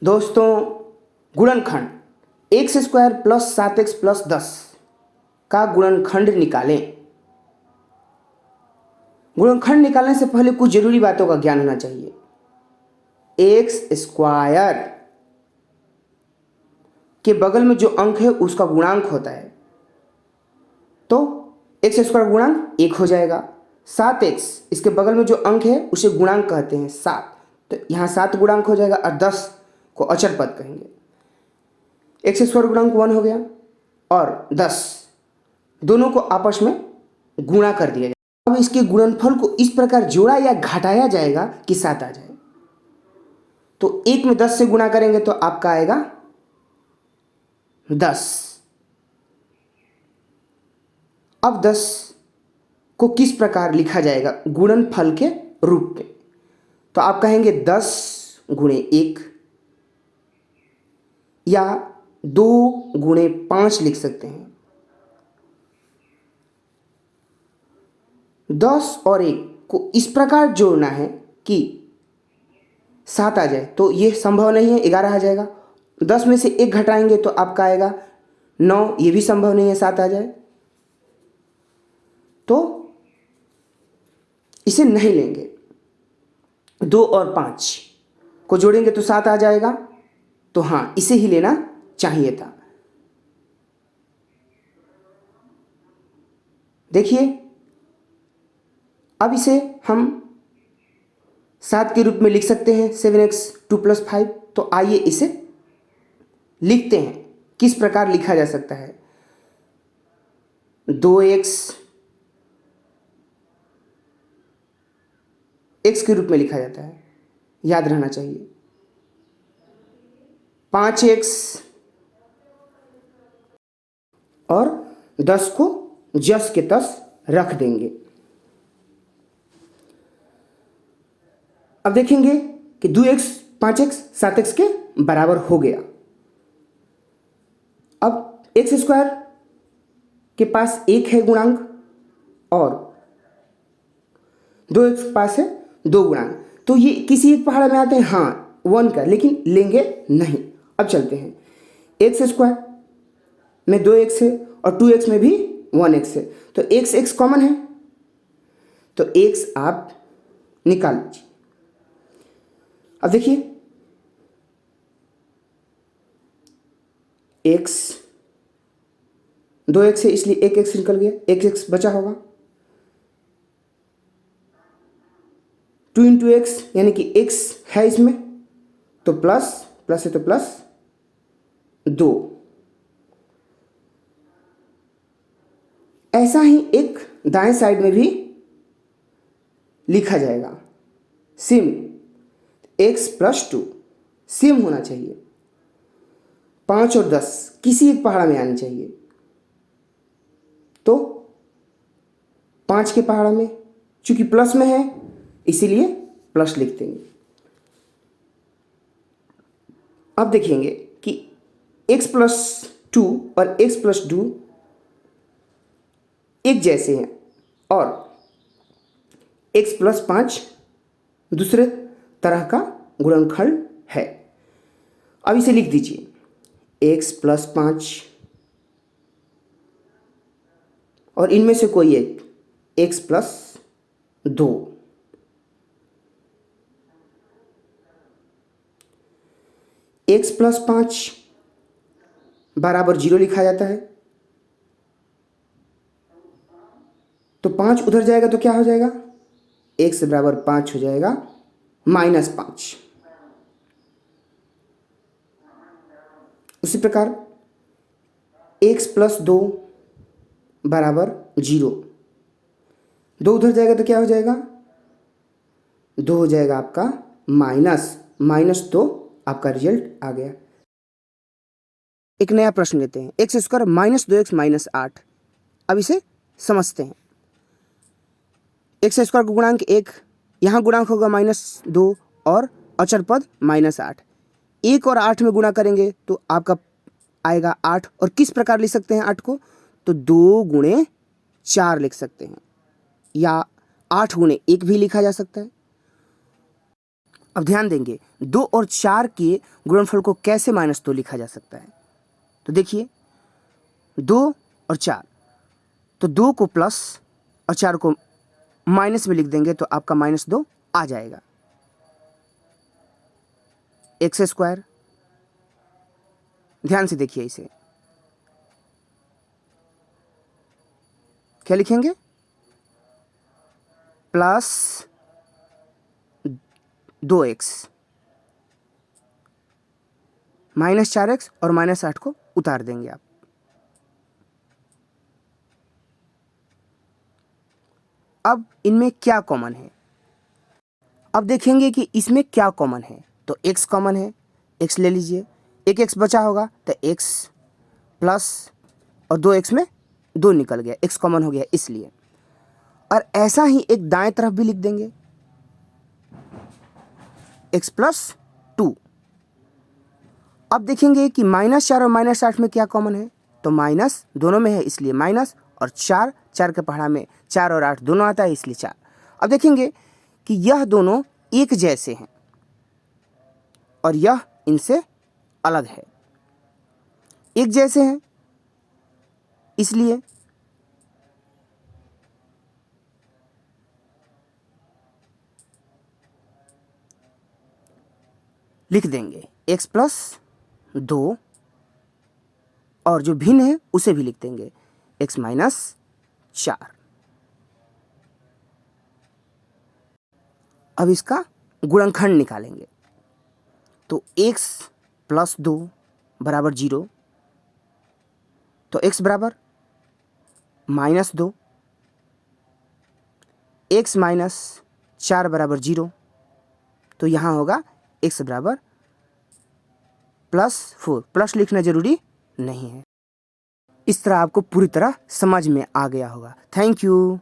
दोस्तों, गुणनखंड x square plus 7x plus 10 का गुणनखंड निकालें। गुणनखंड निकालने से पहले कुछ जरूरी बातों का ज्ञान होना चाहिए। एक्स स्क्वायर के बगल में जो अंक है उसका गुणांक होता है, तो एक्स स्क्वायर गुणांक 1 हो जाएगा। 7x इसके बगल में जो अंक है उसे गुणांक कहते हैं 7, तो यहाँ 7 गुणांक हो जाएगा और 10 को अचर पद कहेंगे। एक्स स्क्वायर गुणांक 1 हो गया और 10 दोनों को आपस में गुणा कर दिया जाएगा। अब इसके गुणनफल को इस प्रकार जोड़ा या घटाया जाएगा कि 7 आ जाए। तो 1 में 10 से गुणा करेंगे तो आपका आएगा 10। अब 10 को किस प्रकार लिखा जाएगा गुणनफल के रूप में, तो आप कहेंगे 10 गुणे 1 या 2 गुणे 5 लिख सकते हैं। 10 और 1 को इस प्रकार जोड़ना है कि 7 आ जाए, तो ये संभव नहीं है, 11 आ जाएगा। 10 में से 1 घटाएंगे तो आपका आएगा 9, ये भी संभव नहीं है 7 आ जाए, तो इसे नहीं लेंगे। 2 और 5 को जोड़ेंगे तो 7 आ जाएगा, तो हाँ इसे ही लेना चाहिए था। देखिए, अब इसे हम 7 के रूप में लिख सकते हैं 7x 2 + 5। तो आइए इसे लिखते हैं, किस प्रकार लिखा जा सकता है। 2x x के रूप में लिखा जाता है, याद रहना चाहिए। 5x और 10 को जस के तस रख देंगे। अब देखेंगे कि 2x 5x 7x के बराबर हो गया। अब एक्स स्क्वायर के पास 1 है गुणांक और 2x के पास है 2 गुणांक, तो ये किसी एक पहाड़ में आते हैं, हाँ 1 का, लेकिन लेंगे नहीं। अब चलते हैं, एक्स स्क्वायर में 2x है और 2x में भी 1x है, तो x कॉमन है, तो x आप निकाल लीजिए। अब देखिए, x 2x है इसलिए एक x निकल गया, एक x बचा होगा। 2 × x यानी कि x है इसमें, तो प्लस प्लस है तो प्लस 2। ऐसा ही एक दाएं साइड में भी लिखा जाएगा, सेम x + 2 सेम होना चाहिए। 5 और 10 किसी एक पहाड़ा में आनी चाहिए, तो 5 के पहाड़ा में चूंकि प्लस में है इसीलिए प्लस लिख देंगे। अब देखेंगे कि x + 2 और x + 2 एक जैसे हैं और x + 5 दूसरे तरह का गुणनखंड है। अब इसे लिख दीजिए, x + 5 और इनमें से कोई एक x + 2। x + 5 बराबर 0 लिखा जाता है, तो 5 उधर जाएगा तो क्या हो जाएगा, x बराबर 5 हो जाएगा -5। उसी प्रकार x + 2 बराबर 0, 2 उधर जाएगा तो क्या हो जाएगा, 2 हो जाएगा आपका -2। आपका रिजल्ट आ गया। एक नया प्रश्न लेते हैं, x² -2x - 8। अब इसे समझते हैं। x² का गुणांक 1, यहाँ गुणांक होगा -2 और अचर पद -8। 1 और 8 में गुणा करेंगे तो आपका आएगा 8, और किस प्रकार लिख सकते हैं 8 को, तो 2 गुणे 4 लिख सकते हैं, या 8 गुणे 1 भी लिखा जा सकता है। अब ध्यान देंगे 2 और 4 के गुणनफल को कैसे -2 लिखा जा सकता है। तो देखिए 2 और 4, तो 2 को प्लस और 4 को माइनस में लिख देंगे तो आपका -2 आ जाएगा। एक्स स्क्वायर, ध्यान से देखिए इसे, क्या लिखेंगे, प्लस 2x -4x और -8 को उतार देंगे आप। अब इनमें क्या कॉमन है, अब देखेंगे कि इसमें क्या कॉमन है। तो x कॉमन है, x ले लीजिए, एक x बचा होगा तो x प्लस और 2x में 2 निकल गया, x कॉमन हो गया इसलिए। और ऐसा ही एक दाएं तरफ भी लिख देंगे, x प्लस 2। अब देखेंगे कि -4 और -8 में क्या कॉमन है, तो माइनस दोनों में है इसलिए माइनस, और 4 के पहाड़ा में 4 और 8 दोनों आता है इसलिए 4। अब देखेंगे कि यह दोनों एक जैसे हैं और यह इनसे अलग है। एक जैसे हैं इसलिए लिख देंगे x प्लस 2, और जो भिन्न है उसे भी लिख देंगे x माइनस 4। अब इसका गुणनखंड निकालेंगे, तो x प्लस 2 बराबर 0, तो x बराबर -2, x माइनस 4 बराबर 0, तो यहाँ होगा x बराबर +4। प्लस लिखना जरूरी नहीं है। इस तरह आपको पूरी तरह समझ में आ गया होगा। Thank you.